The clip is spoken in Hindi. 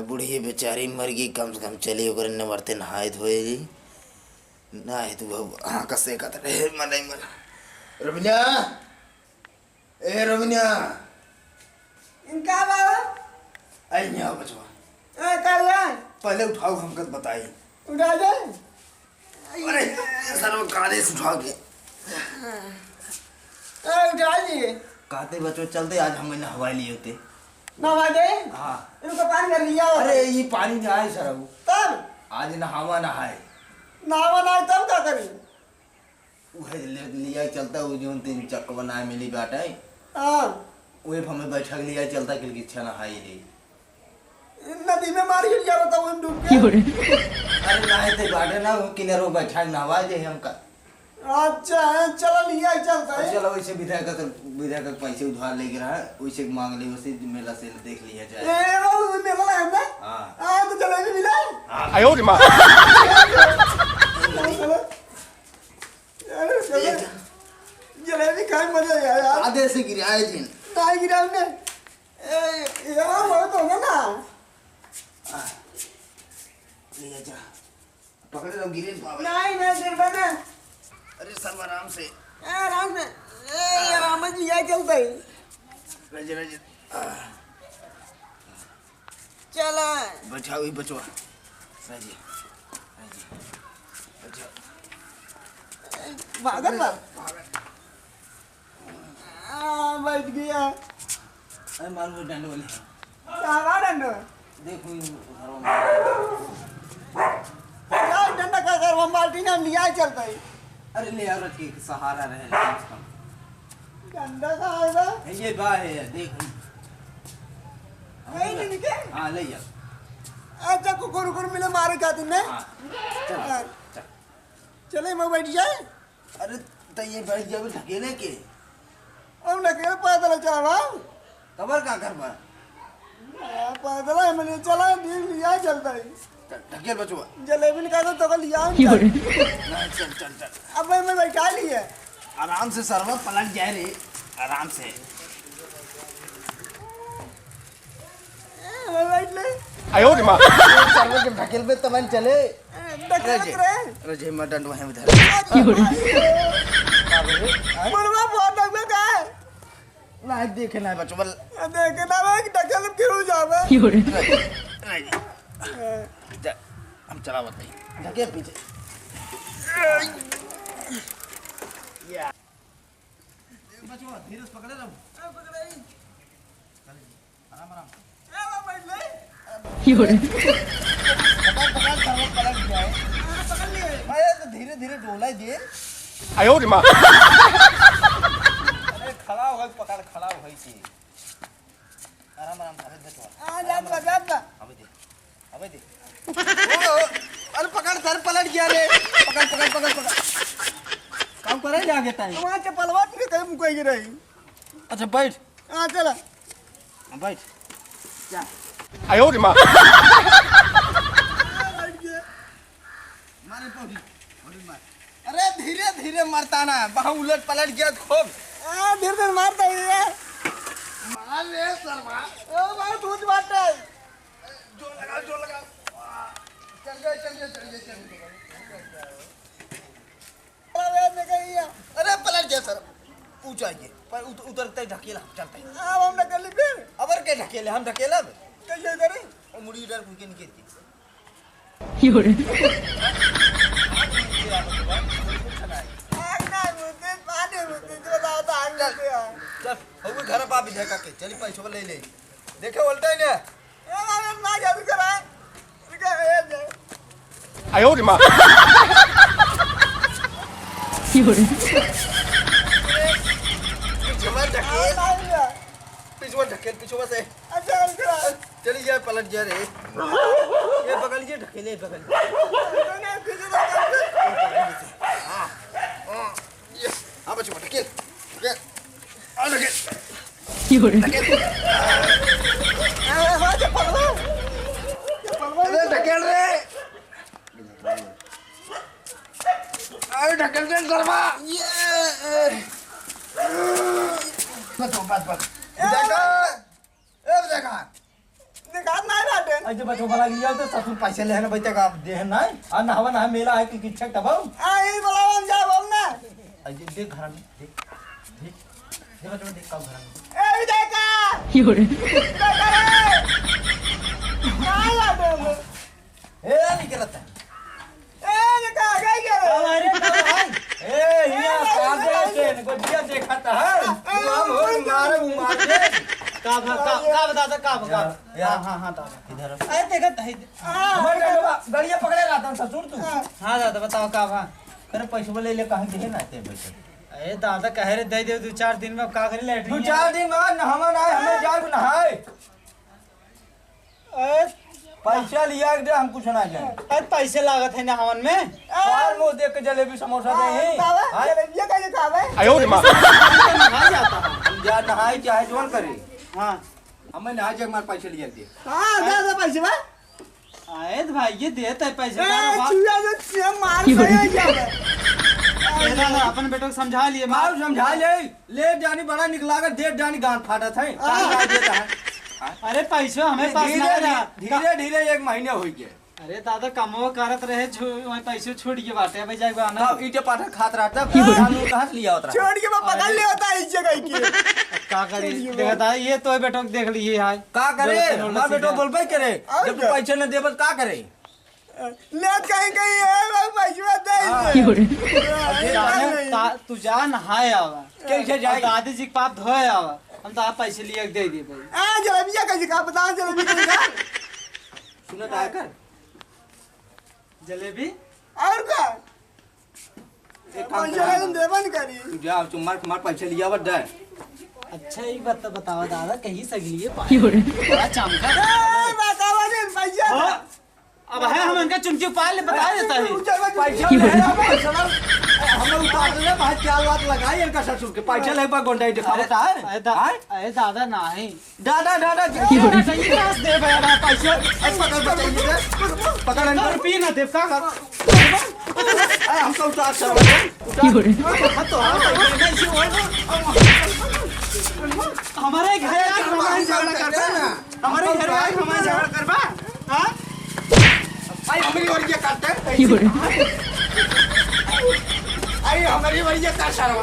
बुढ़ी बेचारी मर गई, कम से कम चली ओकर ने मरते नहाए धोएगी नहाए तो हाँ कसे का रहे मन रविना ए रविना इनका बाबा आई नहीं आओ बचवा पहले उठाओ हमको बताई उठा दे। अरे सर वो काले से उठाओ के उठा दिए कहते बच्चों चलते आज हम नहवा लिए होते नहा दे। हाँ इनको पानी कर लिया। अरे ये पानी नहीं आए सर वो तब आज नहावा नहाए नहावा नहाए तब क्या करी। वह लिया चलता वो जो तीन चक्क बनाए मिली बाटा है हाँ वही हमें बैठक लिया चलता कि अच्छा नहाई ले नदी में मार गिर जा रहा था वो डूब के। अरे नहाए थे बाटे ना वो किनारों बैठा नहवा दे हमका। अच्छा चलो लिया चलता है। चलो वैसे विधायक पैसे उधार लेके रहा वैसे मांग ले वैसे मेला से देख लिया जाए। ए वो मेला है ना। हाँ तो जलेबी मिला। आयो रे माँ जलेबी खाए मजा आया यार। आधे से गिराए जिन ताई गिरा हमने यार बहुत होगा ना। लिया जा पकड़े तो गिरे पावे नहीं मैं गिर बना। अरे सर्व आराम से आराम से आराम से लिया चलता है। रज रज चला बचाओ ही बचवा रज भागत ना बैठ गया। अरे मालूम डंड वाले कहाँ डंडा देखो यार डंडा का कर हम बाल्टी ने लिया चलता है। अरे ले यार के सहारा रहे डंडा कहाँ है ना। ये बा है देख नहीं नहीं के हाँ ले जा अच्छा कुकुर मिले मारे खातिर ने। चल चले मैं बैठ जाए। अरे तो ये बैठ जाओ ढकेले के अब लगे पैदल चला कबर का कर बा पैदल है मैंने चला लिया चलता है। ढकेल बचवा जलेबी निकाल तो लिया चल चल चल अब मैं बैठा लिए आराम से सर्वर पलट जाए रे आराम से बैठ ले। आयो रे माँ सर्वर के ढकेल पे तमन चले रजे मटन वहीं उधर मनवा बहुत लग का है ना देखे ना बचवा देखे ना मैं ढकेल गिर जावे। हम चला बताइए ढकेल पीछे बचवा धीरे से पकड़े रहो आराम आराम बैठ ले पलट जाए अरे तो धीरे धीरे डोला दे आयो रे माँ अरे खड़ा हो पकड़ खड़ा हो गई थी आराम आराम अबे देखो जा अबे दे अरे पकड़ सर पलट गया रे पकड़ पकड़ पकड़ पकड़ काम करे आगे टाइम वहां चपलवा के कहीं मुकई रही। अच्छा बैठ हां चला बैठ जा आयो रे माँ मारे पौड़ी पौड़ी मार अरे धीरे धीरे मरता ना वहां उलट पलट गया खूब धीरे धीरे मारता है मार रे सरवा ओ भाई तू बात है जोर लगा चल गए अरे पलट गया सर ऊंचा ये पर उतरते ढकेला चलते अब हम ढकेली फिर अबर के ढकेले हम ढकेला कैसे करी और मुड़ी इधर घुके नहीं गिरती आग ना मुझे पानी मुझे जो लाता आग ना चल हम घर पा भी देखा के चली पैसों ले ले देखे उल्टा ही ना ए हम ना जल्दी करा आयो रे माँ पिछवा ढकेल पिछवा से अच्छा करा चली जाए पलट जा रे ये बगल ये ढकेले बगल हाँ बच्चों ढकेल आ ढकेल ढकेल रे अरे ढकेल दे गरबा ये बस देखा आज बच्चों भला गिया तो ससुर पैसे लेने बैठे का दे ना आ नहावा ना मेला है कि किच्छक तबाऊ आई बोला हम जा हम ना आज देख घर में देख बच्चों देख का घर में ए देखा ए नहीं करता ए देखा गई गए अरे भाई ए ये आगे से को दिया देखता है हम हो मारे का बता का हां दादा इधर अरे देखत है हमारे गड़िया पकड़े रहता ससुर तू हां दादा बताओ का भा करे पैसे ले ले कहां दे ना ते पैसे अरे दादा कह रहे दे दे 2-4 दिन में का करे लेट 2-4 दिन में नहावा ना हमें जाए नहाए ए पैसा लिया दे हम कुछ ना जाए अरे पैसे लागत है नहावन में और मुंह देख के जलेबी समोसा दे हां ये कैसे खावे 哎呦我的妈！ नहा जाता हम जा नहाए चाहे जोन करे हां हमें नहा जाए हमारे पैसे लिया दे हां दादा पैसे बा आए भाई ये देता है पैसे चूया से मार गए क्या अपन बेटो को समझा लिए मार समझा ले जानी बड़ा निकला कर देख जानी गांठ फाटा था अरे पैसे हमें पास धीरे धीरे 1 महीने हो गए अरे दादा कमो करत रहे वही पैसे छोड़ के बाटे भाई जाए आना ईटे पाठा खात रहता कहां से लिया होता छोड़ के मैं पकड़ ले होता इस जगह की का करे देखता ये तो बेटो देख लिए है का करे ना बेटो बोलबे करे जब तू पैसे न देबत का करे ले कहीं है पैसे दे तू जा नहाए आवा कैसे जाए दादी जी के पाप धोए आवा हम तो आप पैसे लिए दे दिए भाई आ जलेबिया कैसे खा बता जलेबी कैसे खा सुनो का कर जलेबी और का एक काम जलेबी देवन करी तू जा तुम्हार पैसे लिया बट दे अच्छा एक बात बताओ दादा कहीं सगली है बड़ा चमका ए बतावा दे पैसा अब है हम इनका चुनकी उपाय ले बता देता है पैसा हम उतार ले भाई क्या बात लगाई इनका ससुर के पैसा ले पर गोंडाई दिखा बता है अरे दादा नहीं दादा सही रास दे भैया पैसा पकड़ इनको पी ना दे का कर हम तो उतार तो हमारे घर हमारे झगड़ा करबा ना हमारे घर हमारे झगड़ा करबा हां आई हमारी वरिया काटते आई हमारी वरिया काट सारा